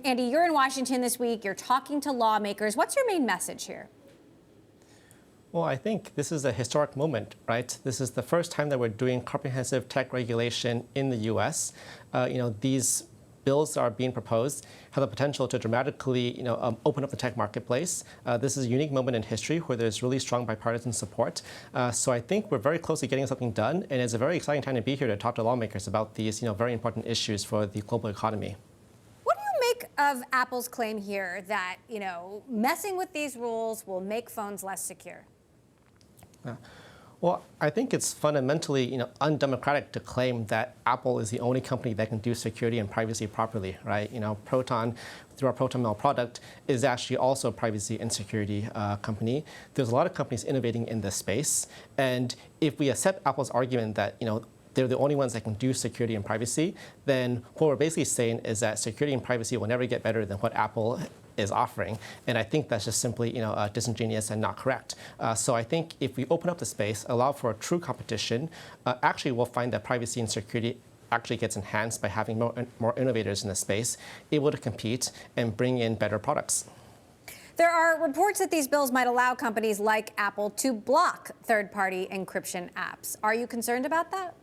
Andy, you're in Washington this week. You're talking to lawmakers. What's your main message here? Well, I think this is a historic moment, right? This is the first time that we're doing comprehensive tech regulation in the U.S. These bills that are being proposed have the potential to dramatically, open up the tech marketplace. This is a unique moment in history where there's really strong bipartisan support. So I think we're very close to getting something done, and it's a very exciting time to be here to talk to lawmakers about these, very important issues for the global economy. What do you make of Apple's claim here that, messing with these rules will make phones less secure? Well, I think it's fundamentally, undemocratic to claim that Apple is the only company that can do security and privacy properly, right? Proton, through our Proton Mail product, is actually also a privacy and security company. There's a lot of companies innovating in this space, and if we accept Apple's argument that, they're the only ones that can do security and privacy, then what we're basically saying is that security and privacy will never get better than what Apple is offering. And I think that's just simply disingenuous and not correct. So I think if we open up the space, allow for a true competition, actually we'll find that privacy and security actually gets enhanced by having more innovators in the space, able to compete and bring in better products. There are reports that these bills might allow companies like Apple to block third-party encryption apps. Are you concerned about that?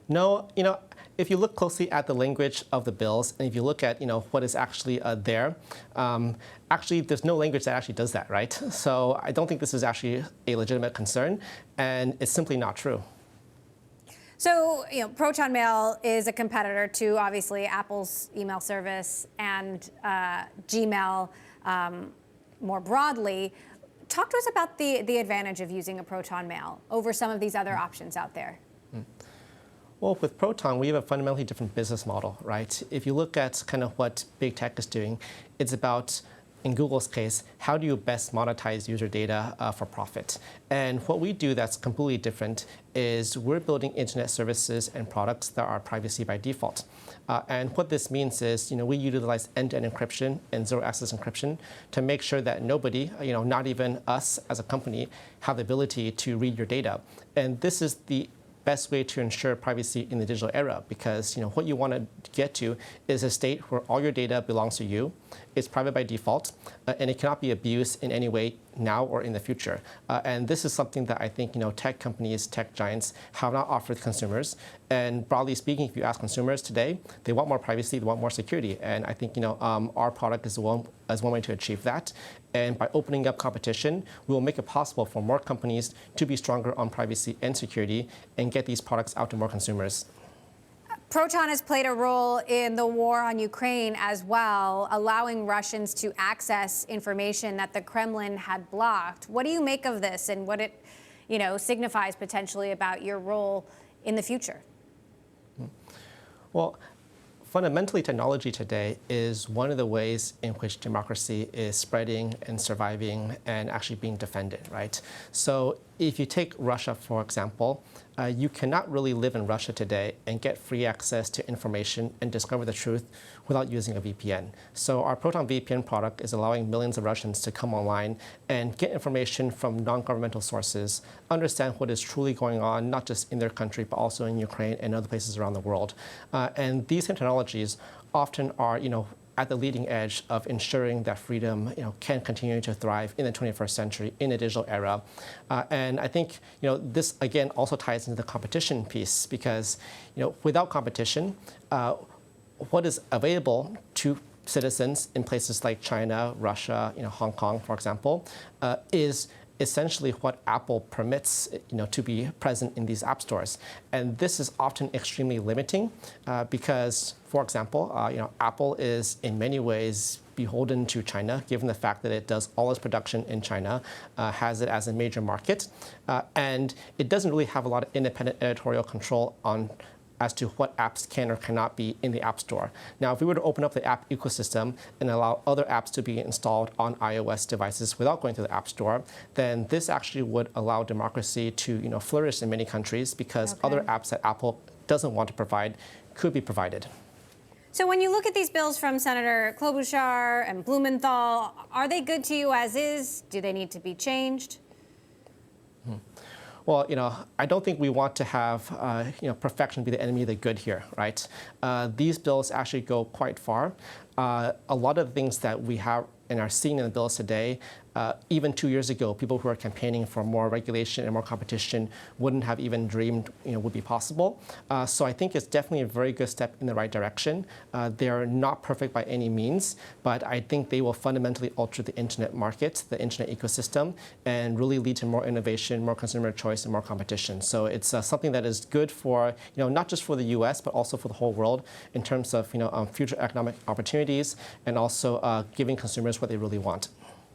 No, if you look closely at the language of the bills, and if you look at, what is actually there, actually there's no language that actually does that, right? So I don't think this is actually a legitimate concern, and it's simply not true. So, Proton Mail is a competitor to, obviously, Apple's email service and Gmail more broadly. Talk to us about the advantage of using a Proton Mail over some of these other options out there. Well, with Proton, we have a fundamentally different business model, right? If you look at kind of what big tech is doing, it's about, in Google's case, how do you best monetize user data for profit? And what we do that's completely different is we're building internet services and products that are privacy by default. And what this means is, we utilize end-to-end encryption and zero-access encryption to make sure that nobody, not even us as a company, have the ability to read your data. And this is the best way to ensure privacy in the digital era, because what you want to get to is a state where all your data belongs to you, it's private by default, and it cannot be abused in any way now or in the future. And this is something that I think tech companies, tech giants have not offered consumers. And broadly speaking, if you ask consumers today, they want more privacy, they want more security. And I think our product is one way to achieve that. And by opening up competition, we will make it possible for more companies to be stronger on privacy and security and get these products out to more consumers. Proton has played a role in the war on Ukraine as well, allowing Russians to access information that the Kremlin had blocked. What do you make of this and what it, signifies potentially about your role in the future? Well, fundamentally, technology today is one of the ways in which democracy is spreading and surviving and actually being defended, right? So if you take Russia, for example, you cannot really live in Russia today and get free access to information and discover the truth without using a VPN. So our Proton VPN product is allowing millions of Russians to come online and get information from non-governmental sources, understand what is truly going on, not just in their country, but also in Ukraine and other places around the world. And these technologies often are, at the leading edge of ensuring that freedom, can continue to thrive in the 21st century in a digital era. And I think, this again also ties into the competition piece because, without competition, what is available to citizens in places like China, Russia, Hong Kong, for example, is essentially what Apple permits to be present in these app stores. And this is often extremely limiting because, for example, Apple is in many ways beholden to China, given the fact that it does all its production in China, has it as a major market, and it doesn't really have a lot of independent editorial control as to what apps can or cannot be in the App Store. Now, if we were to open up the app ecosystem and allow other apps to be installed on iOS devices without going to the App Store, then this actually would allow democracy to flourish in many countries because other apps that Apple doesn't want to provide could be provided. So when you look at these bills from Senator Klobuchar and Blumenthal, are they good to you as is? Do they need to be changed? Well, I don't think we want to have perfection be the enemy of the good here, right? These bills actually go quite far. A lot of the things that we have and are seeing in the bills today, even 2 years ago, people who are campaigning for more regulation and more competition wouldn't have even dreamed would be possible. So I think it's definitely a very good step in the right direction. They're not perfect by any means, but I think they will fundamentally alter the internet market, the internet ecosystem, and really lead to more innovation, more consumer choice, and more competition. So it's something that is good for not just for the U.S. but also for the whole world in terms of future economic opportunities and also giving consumers what they really want.